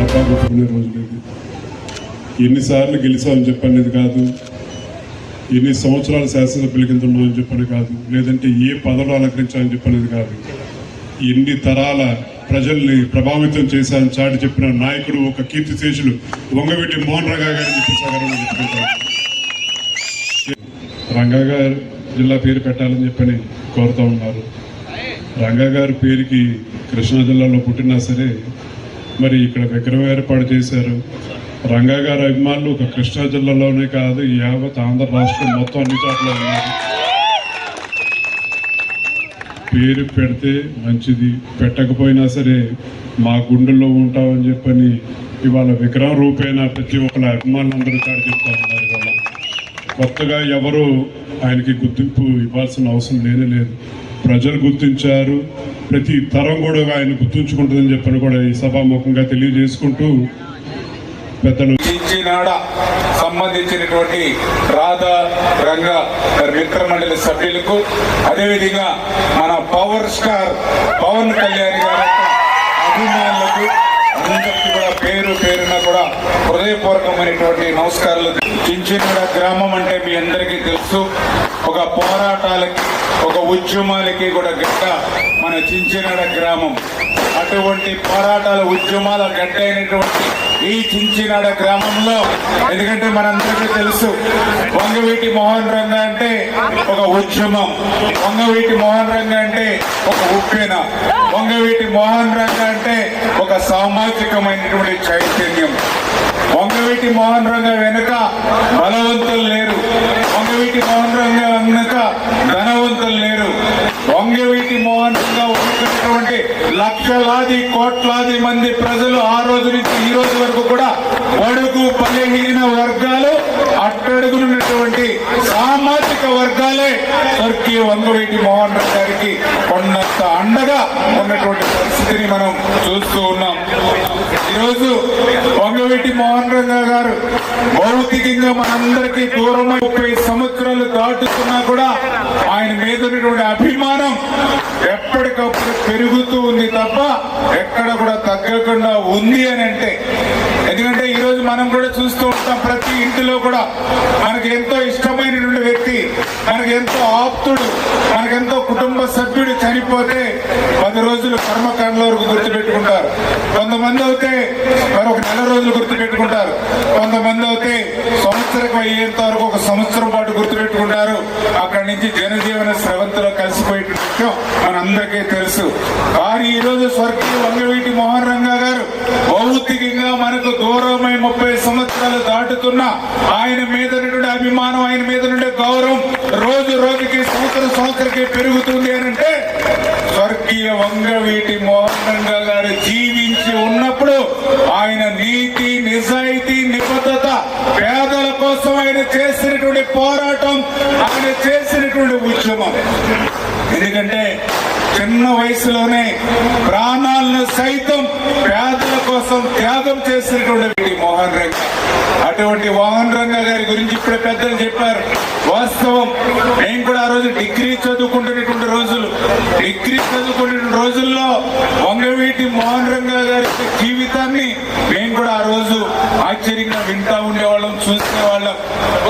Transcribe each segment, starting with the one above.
డబ్బా కొట్టుకునే రోజులు ఇది. ఎన్నిసార్లు గెలిచామని చెప్పనేది కాదు, ఎన్ని సంవత్సరాలు శాసనసభ్యుల కింద ఉన్నామని చెప్పని కాదు, లేదంటే ఏ పదవులు అలంకరించాలని చెప్పనేది కాదు. ఎన్ని తరాల ప్రజల్ని ప్రభావితం చేశారని చాటి చెప్పిన నాయకుడు, ఒక కీర్తిశేషులు వంగవీటి మోహన్ రంగా గారిని చెప్పేసారు. రంగా గారు జిల్లా పేరు పెట్టాలని చెప్పని కోరుతూ ఉన్నారు. రంగా గారి పేరుకి కృష్ణా జిల్లాలో పుట్టినా సరే మరి ఇక్కడ విగ్రహం ఏర్పాటు చేశారు. రంగా గారి అభిమానులు ఒక కృష్ణా జిల్లాలోనే కాదు, యావత్ ఆంధ్ర రాష్ట్రం మొత్తం అన్ని చోట్ల ఉన్నారు. పేరు పెడితే మంచిది, పెట్టకపోయినా సరే మా గుండెల్లో ఉంటామని చెప్పని ఇవాళ విగ్రహం రూపేణా ప్రతి ఒక్కరి అభిమానులందరూ చాటి చెప్తా ఉన్నారు. ఇవాళ కొత్తగా ఎవరు ఆయనకి గుర్తింపు ఇవ్వాల్సిన అవసరం లేనే లేదు. ప్రజలు గుర్తించారు, ప్రతి తరం కూడా ఆయన గుర్తుంచుకుంటుందని చెప్పని కూడా ఈ సభాముఖంగా తెలియజేసుకుంటూ పెద్దలు సంబంధించినటువంటి రాధా రంగ మిత్ర మండలి సభ్యులకు, అదేవిధంగా మన పవర్ స్టార్ పవన్ కళ్యాణ్ గారి అభిమానులకు అందరికీ కూడా పేరు పేరున కూడా హృదయపూర్వకమైనటువంటి నమస్కారాలు. చించినాడ గ్రామం అంటే మీ అందరికీ తెలుసు, ఒక పోరాటాలకి ఒక ఉద్యమాలకి కూడా గడ్డ మన చించినాడ గ్రామం. అటువంటి పోరాటాల ఉద్యమాల గడ్డ అయినటువంటి ఈ చించినాడ గ్రామంలో, ఎందుకంటే మనందరికీ తెలుసు వంగవీటి మోహన్ రంగా అంటే ఒక ఉద్యమం, వంగవీటి మోహన్ రంగా అంటే ఒక ఉప్పెన, వంగవీటి మోహన్ రంగా అంటే ఒక సామాజికమైనటువంటి చైతన్యం. వంగవీటి మోహన్ రంగా వెనుక బలవంతులు లేరు, వంగవీటి మోహన్ రంగా వెనుక ధనవంతులు లేరు. వంగవీటి మోహన్ రంగా ఉన్నటువంటి లక్షలాది కోట్లాది మంది ప్రజలు ఆ రోజు నుంచి ఈ రోజు వరకు కూడా బడుగు బలహీన వర్గాలు, అట్టడుగునున్నటువంటి సామాజిక వర్గాలే స్వర్గీయ వంగవీటి మోహన్ రంగా గారికి కొండంత అండగా ఉన్నటువంటి పరిస్థితిని మనం చూస్తూ ఉన్నాం. ఈరోజు వంగవీటి మోహన్ రంగా గారు భౌతికంగా మనందరికీ దూరం 30 సంవత్సరాలు దాటుతున్నా కూడా ఆయన మీద ఉన్నటువంటి అభిమానం ఎప్పటికప్పుడు పెరుగుతూ ఉంది తప్ప ఎక్కడ కూడా తగ్గకుండా ఉంది అని అంటే. ఎందుకంటే ఈరోజు మనం కూడా చూస్తూ ఉంటాం, ప్రతి ఇంటిలో కూడా మనకి ఎంతో ఇష్టమైనటువంటి వ్యక్తి, మనకి ఎంతో ఆప్తుడు, మనకెంతో కుటుంబ సభ్యుడు చనిపోతే 10 రోజులు కర్మకాండల వరకు గుర్తుపెట్టుకుంటారు. కొంతమంది అయితే మరొక నెల రోజులు గుర్తుపెట్టుకుంటారు, కొంతమంది అయితే సంవత్సరం అయ్యేంత వరకు ఒక సంవత్సరం పాటు గుర్తుపెట్టుకుంటారు. అక్కడి నుంచి జనజీవన స్రవంతిలో కలిసిపోయే విషయం మనందరికీ తెలుసు. కానీ ఈరోజు స్వర్గీయ వంగవీటి మోహన్ రంగా గారు భౌతికంగా మనకు దూరమై 30 సంవత్సరాలు దాటుతున్నా ఆయన మీద నుండి అభిమానం, ఆయన మీద నుండి గౌరవం రోజు రోజుకి సంవత్సరానికి పెరుగుతుంది అని అంటే స్వర్గీయ వంగవీటి మోహన్ రంగా గారు జీవించి ఉన్నప్పుడు ఆయన నీతి, నిజాయితీ, నిబద్ధత, పేదల కోసం ఆయన చేసినటువంటి పోరాటం, ఆయన చేసినటువంటి ఉద్యమం. ఎందుకంటే చిన్న వయసులోనే ప్రాణాలను సైతం పేదల కోసం త్యాగం చేసినటువంటి మోహన్ రంగా. అటువంటి మోహన్ రంగా గారి గురించి ఇప్పుడే పెద్దలు చెప్పారు. వాస్తవం, మేము కూడా ఆ రోజు డిగ్రీ చదువుకుంటున్నటువంటి రోజుల్లో వంగవీటి మోహన్ రంగా గారి జీవితాన్ని మేము కూడా ఆ రోజు ఆశ్చర్యంగా వింటా ఉండేవాళ్ళం, చూసేవాళ్ళం.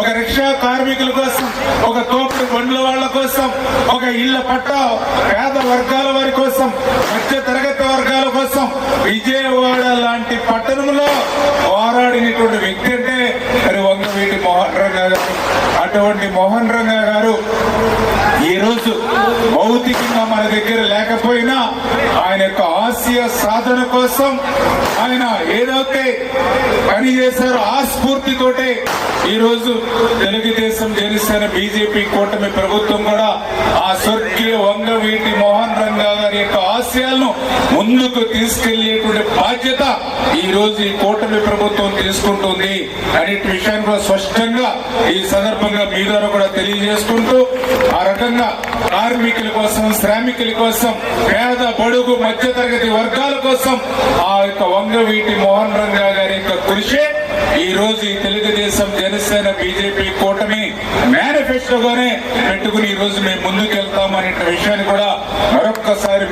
ఒక రిక్షా కార్మికుల కోసం, ఒక తోపుడు బండ్ల వాళ్ళ కోసం, ఒక ఇళ్ల పట్ట పేద వర్గాల వారి కోసం, మధ్య తరగతి వర్గాల కోసం విజయవాడ లాంటి పట్టణంలో పోరాడినటువంటి వ్యక్తి అంటే మరి వంగవీటి మోహన్ రంగా గారు. అటువంటి మోహన్ రంగా గారు ఈరోజు భౌతికంగా మన దగ్గర లేకపోయినా ఆయన యొక్క ఆశయ సాధన కోసం ఆయన ఏదైతే పని చేశారో ఆ స్ఫూర్తితోటే ఈరోజు తెలుగుదేశం, జనసేన, బీజేపీ కూటమి ప్రభుత్వం కూడా ఆ స్వర్గీయ వంగవీటి మోహన్ రంగా గారి యొక్క ఆశయాలను ముందుకు తీసుకెళ్లేటువంటి బాధ్యత ఈ రోజు ఈ కూటమి ప్రభుత్వం తీసుకుంటుంది అనే విషయాన్ని కూడా స్పష్టంగా ఈ సందర్భంగా మీ ద్వారా కూడా తెలియజేసుకుంటూ, ఆ రకంగా కార్మికుల కోసం, శ్రామికుల కోసం, పేద బడుగు మధ్య తరగతి వర్గాల కోసం ఆ యొక్క వంగవీటి మోహన్ రంగా గారి యొక్క కృషి ఈ రోజు ఈ తెలుగుదేశం, జనసేన, బీజేపీ కూటమి మేనిఫెస్టోగానే పెట్టుకుని ఈ రోజు మేము ముందుకెళ్తామనే విషయాన్ని కూడా మరొక్కసారి